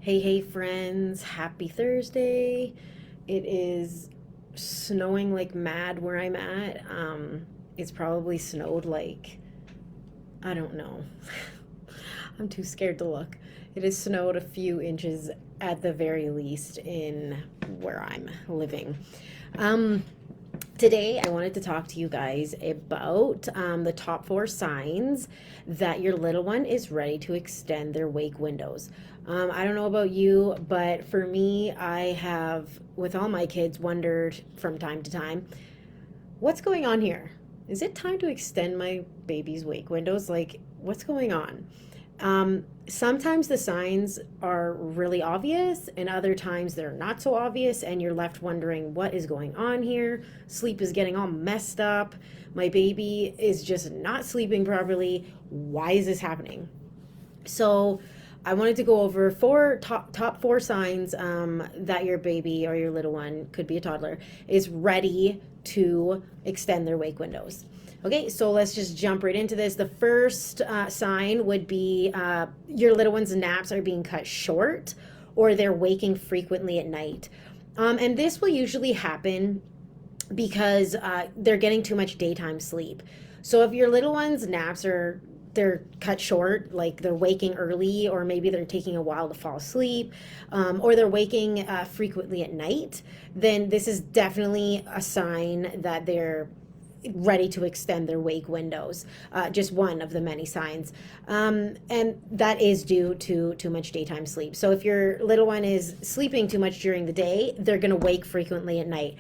Hey, friends, happy Thursday. It is snowing like mad where I'm at. It's probably snowed like, I don't know. I'm too scared to look. It has snowed a few inches at the very least in where I'm living. Um, Today, I wanted to talk to you guys about the top four signs that your little one is ready to extend their wake windows. I don't know about you, but for me, I have, with all my kids, wondered from time to time, what's going on here? Is it time to extend my baby's wake windows? Like, what's going on? Sometimes the signs are really obvious, and other times they're not so obvious, and you're left wondering what is going on here. Sleep is getting all messed up. My baby is just not sleeping properly. Why is this happening? So, I wanted to go over top four signs that your baby or your little one, could be a toddler, is ready to extend their wake windows. Okay, so let's just jump right into this. The first sign would be your little one's naps are being cut short, or they're waking frequently at night. And this will usually happen because they're getting too much daytime sleep. So if your little one's naps are they're cut short, like they're waking early, or maybe they're taking a while to fall asleep, or they're waking frequently at night, then this is definitely a sign that they're ready to extend their wake windows. Just one of the many signs. And that is due to too much daytime sleep. So if your little one is sleeping too much during the day, they're going to wake frequently at night.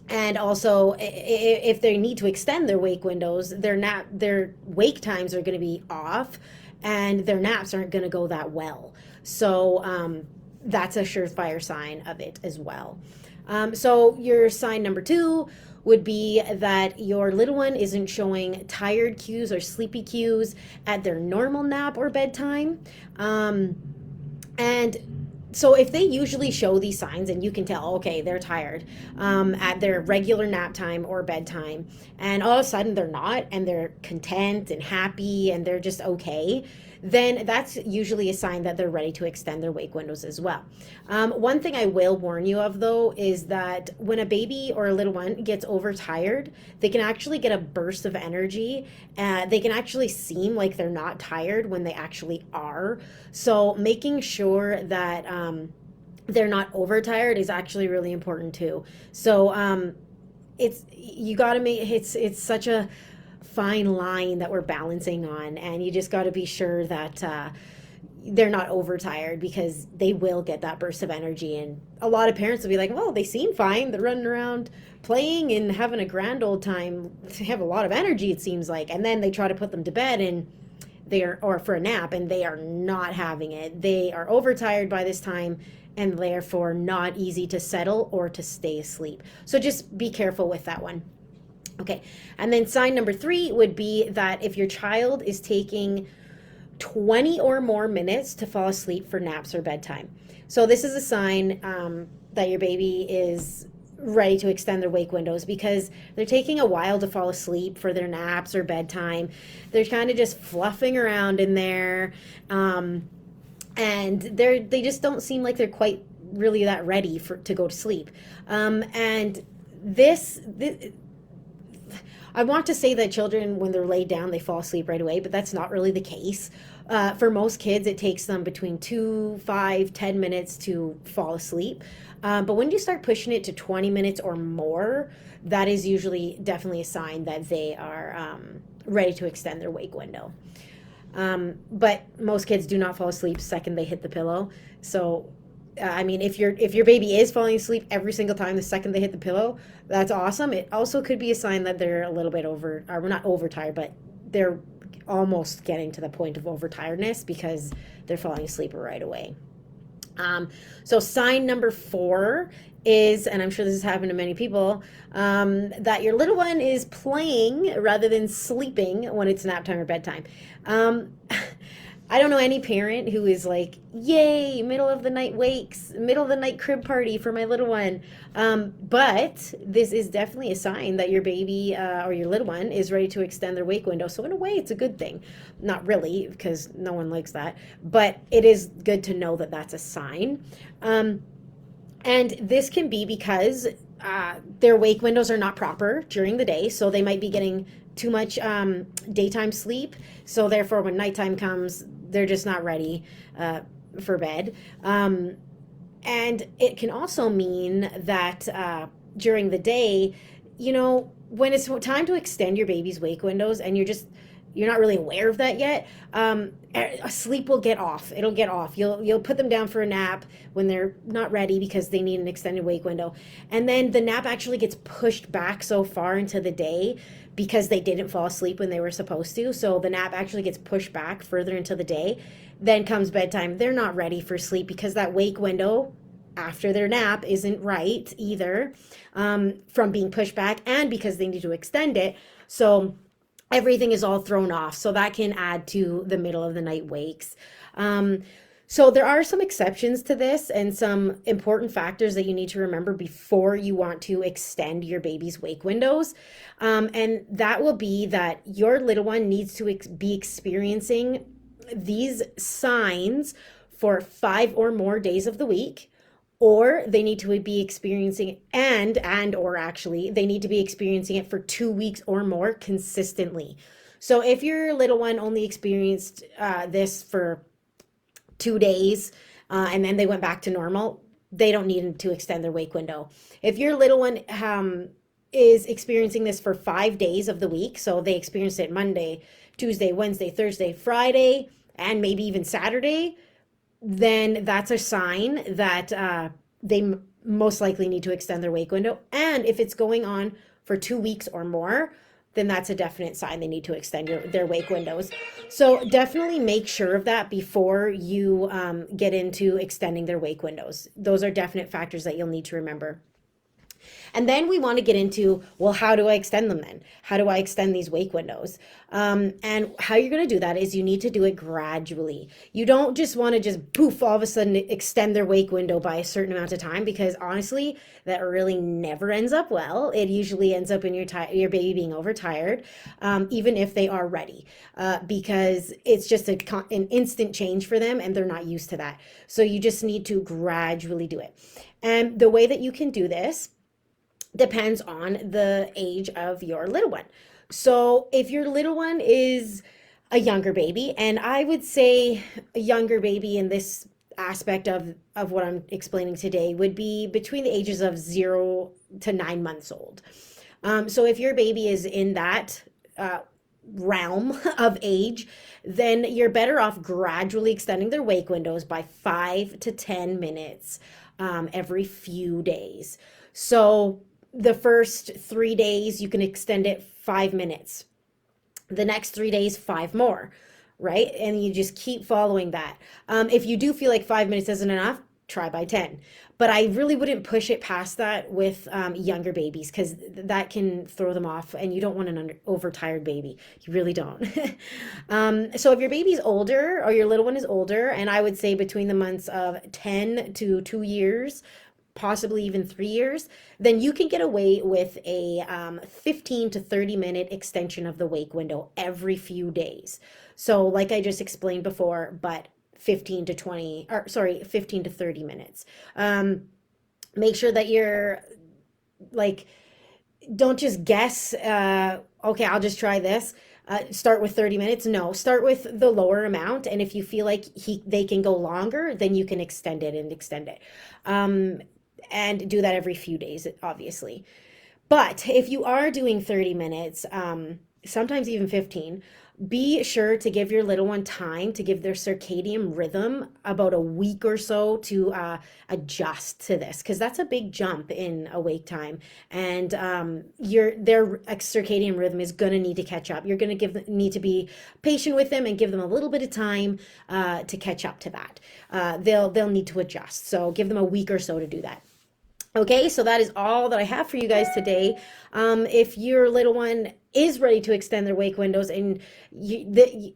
And also, if they need to extend their wake windows, their wake times are going to be off, and their naps aren't going to go that well. So that's a surefire sign of it as well. So your sign number two would be that your little one isn't showing tired cues or sleepy cues at their normal nap or bedtime. And so if they usually show these signs and you can tell, okay, they're tired at their regular nap time or bedtime, and all of a sudden they're not, and they're content and happy and they're just okay, then that's usually a sign that they're ready to extend their wake windows as well. One thing I will warn you of, though, is that when a baby or a little one gets overtired, they can actually get a burst of energy. They can actually seem like they're not tired when they actually are. So making sure that they're not overtired is actually really important too. So it's you got to make it's such a fine line that we're balancing on, and you just got to be sure that they're not overtired, because they will get that burst of energy. And a lot of parents will be like, well, they seem fine, they're running around playing and having a grand old time, they have a lot of energy, it seems like, and then they try to put them to bed and they are, or for a nap, and they are not having it. They are overtired by this time, and therefore not easy to settle or to stay asleep. So just be careful with that one. Okay, and then sign number three would be that if your child is taking 20 or more minutes to fall asleep for naps or bedtime. So this is a sign that your baby is ready to extend their wake windows, because they're taking a while to fall asleep for their naps or bedtime. They're kind of just fluffing around in there, and they just don't seem like they're quite really that ready to go to sleep. And this I want to say that children, when they're laid down, they fall asleep right away, but that's not really the case. For most kids, it takes them between 2, 5, 10 minutes to fall asleep. But when you start pushing it to 20 minutes or more, that is usually definitely a sign that they are ready to extend their wake window. But most kids do not fall asleep the second they hit the pillow. So I mean, if your baby is falling asleep every single time the second they hit the pillow, that's awesome. It also could be a sign that they're a little bit or not overtired, but they're almost getting to the point of overtiredness, because they're falling asleep right away. So sign number four is, and I'm sure this has happened to many people, that your little one is playing rather than sleeping when it's nap time or bedtime. I don't know any parent who is like, yay, middle of the night wakes, middle of the night crib party for my little one. But this is definitely a sign that your baby or your little one is ready to extend their wake window. So in a way, it's a good thing. Not really, because no one likes that, but it is good to know that that's a sign. Um, and this can be because their wake windows are not proper during the day. So they might be getting too much daytime sleep. So therefore, when nighttime comes, they're just not ready for bed. And it can also mean that during the day, when it's time to extend your baby's wake windows and you're not really aware of that yet, sleep will get off. It'll get off. You'll put them down for a nap when they're not ready because they need an extended wake window. And then the nap actually gets pushed back so far into the day because they didn't fall asleep when they were supposed to. So the nap actually gets pushed back further into the day. Then comes bedtime. They're not ready for sleep because that wake window after their nap isn't right either, from being pushed back and because they need to extend it. So everything is all thrown off. So that can add to the middle of the night wakes. So there are some exceptions to this and some important factors that you need to remember before you want to extend your baby's wake windows. And that will be that your little one needs to be experiencing these signs for 5 or more days of the week, or they need to be experiencing or actually they need to be experiencing it for 2 weeks or more consistently. So if your little one only experienced this for 2 days and then they went back to normal, they don't need to extend their wake window. If your little one is experiencing this for 5 days of the week, so they experienced it Monday, Tuesday, Wednesday, Thursday, Friday, and maybe even Saturday, then that's a sign that they most likely need to extend their wake window. And if it's going on for 2 weeks or more, then that's a definite sign they need to extend their wake windows. So definitely make sure of that before you get into extending their wake windows. Those are definite factors that you'll need to remember. And then we want to get into, well, how do I extend them then? How do I extend these wake windows? And how you're going to do that is you need to do it gradually. You don't just want to just poof, all of a sudden extend their wake window by a certain amount of time, because honestly, that really never ends up well. It usually ends up in your baby being overtired, even if they are ready, because it's just an instant change for them and they're not used to that. So you just need to gradually do it. And the way that you can do this depends on the age of your little one. So if your little one is a younger baby, and I would say a younger baby in this aspect of what I'm explaining today would be between the ages of 0 to 9 months old. So if your baby is in that realm of age, then you're better off gradually extending their wake windows by 5 to 10 minutes every few days. So the first 3 days, you can extend it 5 minutes. The next 3 days, 5 more, right? And you just keep following that. If you do feel like 5 minutes isn't enough, try by 10. But I really wouldn't push it past that with younger babies, because that can throw them off, and you don't want an overtired baby. You really don't. So if your baby's older or your little one is older, and I would say between the months of 10 to 2 years, possibly even 3 years, then you can get away with a 15 to 30 minute extension of the wake window every few days. So like I just explained before, but 15 to 30 minutes. Make sure that you're like, don't just guess, okay, I'll just try this. Start with 30 minutes. No, start with the lower amount. And if you feel like they can go longer, then you can extend it. And do that every few days, obviously. But if you are doing 30 minutes, sometimes even 15, be sure to give your little one time to give their circadian rhythm about a week or so to adjust to this, because that's a big jump in awake time, and their circadian rhythm is going to need to catch up. You're going to need to be patient with them and give them a little bit of time to catch up to that. They'll need to adjust, so give them a week or so to do that. Okay, so that is all that I have for you guys today. If your little one is ready to extend their wake windows and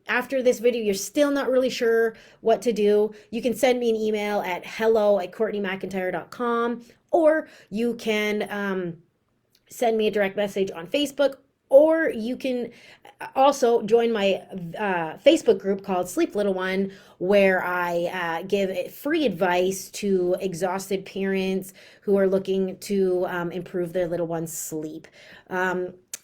after this video you're still not really sure what to do, you can send me an email at hello@courtneymcintyre.com, or you can send me a direct message on Facebook, or you can also join my Facebook group called Sleep Little One, where I give free advice to exhausted parents who are looking to improve their little one's sleep.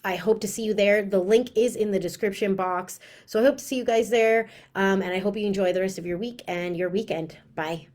I hope to see you there. The link is in the description box. So I hope to see you guys there. And I hope you enjoy the rest of your week and your weekend. Bye.